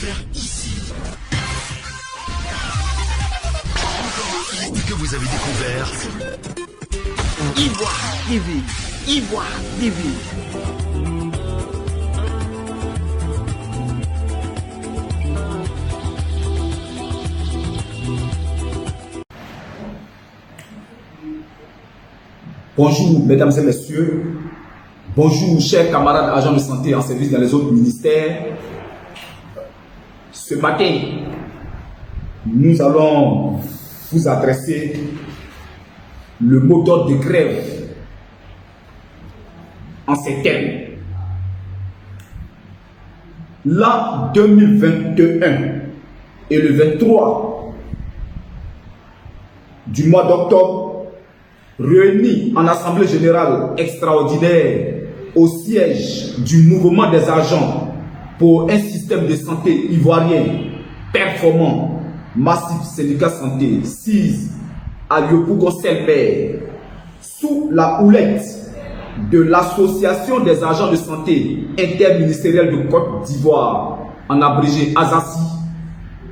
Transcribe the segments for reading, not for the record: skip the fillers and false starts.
découvert ici. Que vous avez découvert Ivoire TV. Ivoire TV. Bonjour mesdames et messieurs, bonjour chers camarades agents de santé en service dans les autres ministères. Ce matin, nous allons vous adresser le mot d'ordre de grève en ces termes. L'an 2021 et le 23 du mois d'octobre, réunis en assemblée générale extraordinaire au siège du mouvement des agents pour un système de santé ivoirien performant, massif syndicat santé, SIS, à Yopougon-Selbert, sous la houlette de l'association des agents de santé interministérielle de Côte d'Ivoire, en abrégé ASASI,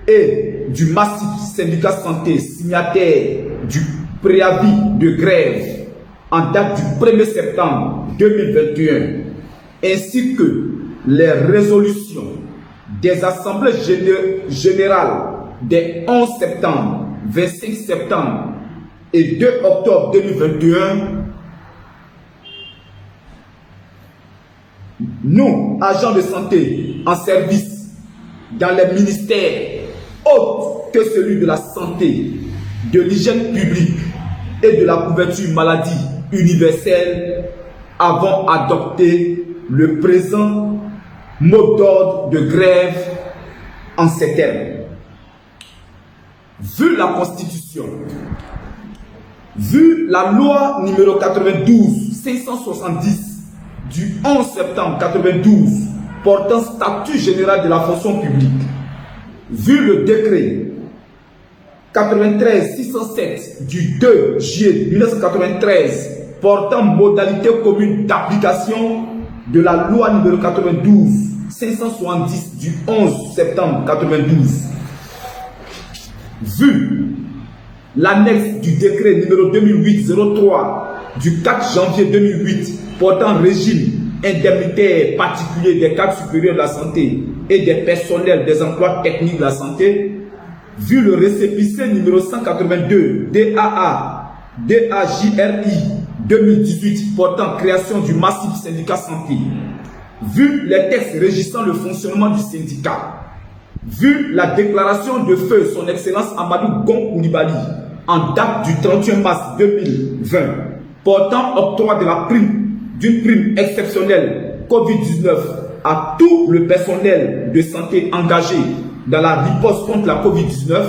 et du massif syndicat santé signataire du préavis de grève en date du 1er septembre 2021, ainsi que les résolutions des assemblées générales des 11 septembre, 25 septembre et 2 octobre 2021, nous, agents de santé en service dans les ministères autres que celui de la santé, de l'hygiène publique et de la couverture maladie universelle, avons adopté le présent mot d'ordre de grève en ces termes. Vu la Constitution, vu la loi numéro 92-570 du 11 septembre 92 portant statut général de la fonction publique, vu le décret 93-607 du 2 juillet 1993 portant modalité commune d'application de la loi numéro 92-570 du 11 septembre 92, vu l'annexe du décret numéro 2008-03 du 4 janvier 2008 portant régime indemnitaire particulier des cadres supérieurs de la santé et des personnels des emplois techniques de la santé, vu le récépissé numéro 182 DAJRI 2018 portant création du massif syndicat santé, vu les textes régissant le fonctionnement du syndicat, vu la déclaration de feu son excellence Amadou Gon Coulibaly en date du 31 mars 2020 portant octroi de la d'une prime exceptionnelle COVID-19 à tout le personnel de santé engagé dans la riposte contre la COVID-19,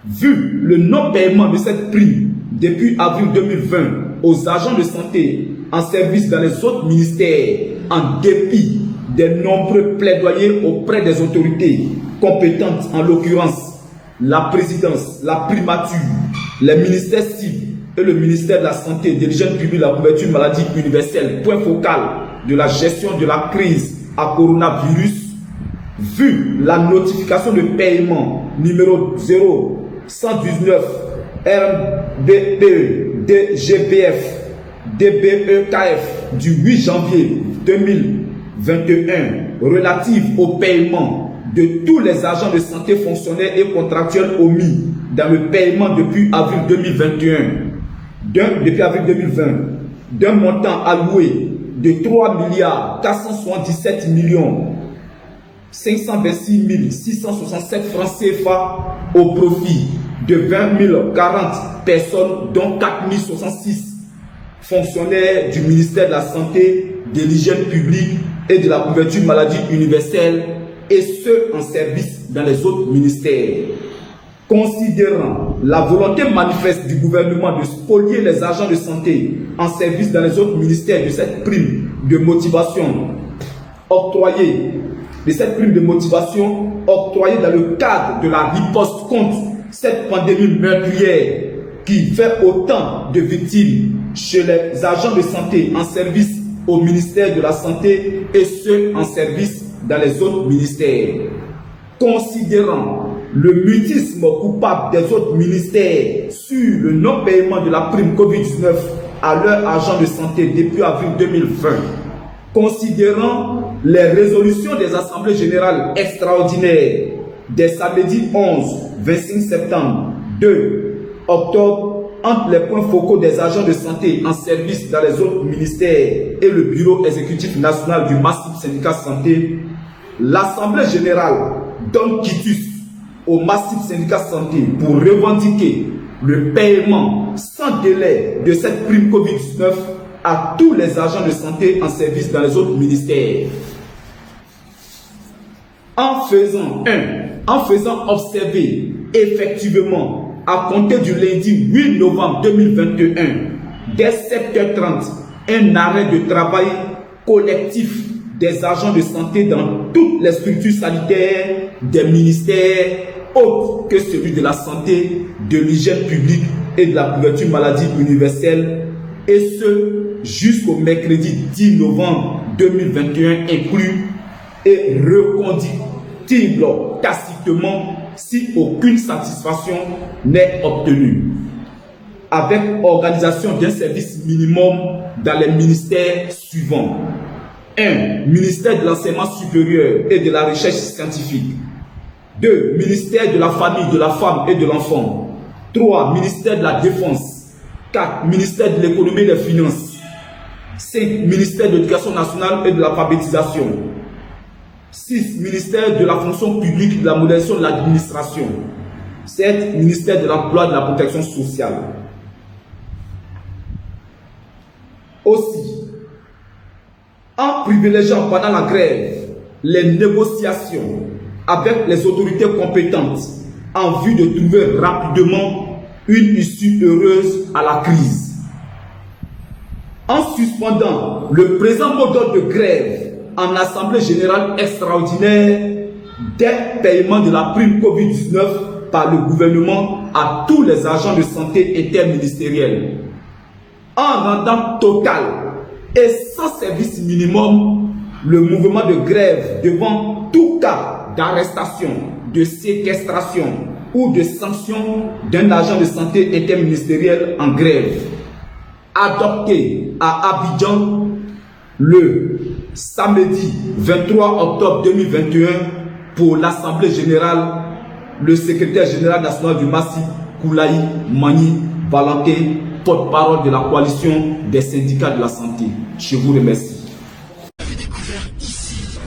vu le non-paiement de cette prime depuis avril 2020 aux agents de santé en service dans les autres ministères, en dépit des nombreux plaidoyers auprès des autorités compétentes, en l'occurrence la présidence, la primature, les ministères cibles et le ministère de la Santé, de l'hygiène publique, de la couverture maladie universelle, point focal de la gestion de la crise à coronavirus, vu la notification de paiement numéro 0119 RBPE DGPF DBEKF du 8 janvier 2021 relative au paiement de tous les agents de santé fonctionnaires et contractuels omis dans le paiement depuis avril 2021, depuis avril 2020, d'un montant alloué de 3 477 526 667 francs CFA au profit de 20 040 personnes, dont 4 066 fonctionnaires du ministère de la Santé, de l'hygiène publique et de la couverture maladie universelle, et ceux en service dans les autres ministères. Considérant la volonté manifeste du gouvernement de spolier les agents de santé en service dans les autres ministères de cette prime de motivation octroyée, dans le cadre de la riposte contre cette pandémie meurtrière qui fait autant de victimes chez les agents de santé en service au ministère de la Santé et ceux en service dans les autres ministères. considérant le mutisme coupable des autres ministères sur le non-paiement de la prime Covid-19 à leurs agents de santé depuis avril 2020, considérant les résolutions des assemblées générales extraordinaires des samedis 11, 25 septembre, 2 octobre, entre les points focaux des agents de santé en service dans les autres ministères et le bureau exécutif national du massif syndicat santé, l'Assemblée générale donne quitus au massif syndicat santé pour revendiquer le paiement sans délai de cette prime Covid-19 à tous les agents de santé en service dans les autres ministères. En faisant observer effectivement à compter du lundi 8 novembre 2021, dès 7h30, un arrêt de travail collectif des agents de santé dans toutes les structures sanitaires des ministères autres que celui de la santé, de l'hygiène publique et de la couverture maladie universelle, et ce jusqu'au mercredi 10 novembre 2021 inclus, et reconductible tacitement si aucune satisfaction n'est obtenue, avec organisation d'un service minimum dans les ministères suivants. 1. Ministère de l'enseignement supérieur et de la recherche scientifique. 2. Ministère de la famille, de la femme et de l'enfant. 3. Ministère de la défense. 4. Ministère de l'économie et des finances. 5. Ministère de l'éducation nationale et de l'alphabétisation. 6. Ministère de la fonction publique et de la modernisation de l'administration. 7. Ministère de l'emploi et de la protection sociale. Aussi, en privilégiant pendant la grève les négociations avec les autorités compétentes en vue de trouver rapidement une issue heureuse à la crise. En suspendant le présent mot d'ordre de grève en assemblée générale extraordinaire des paiements de la prime Covid-19 par le gouvernement à tous les agents de santé interministériels. En rendant total et sans service minimum le mouvement de grève devant tout cas d'arrestation, de séquestration ou de sanction d'un agent de santé interministériel en grève, adopté à Abidjan le samedi 23 octobre 2021 pour l'Assemblée générale, le secrétaire général national du massif Koulaï Mani Valentin, porte-parole de la coalition des syndicats de la santé. Je vous remercie. Vous avez découvert ici.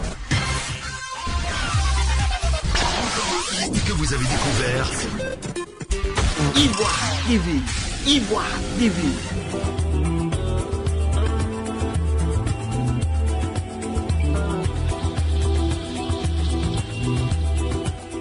Que vous avez découvert Ivoire TV. Ivoire TV.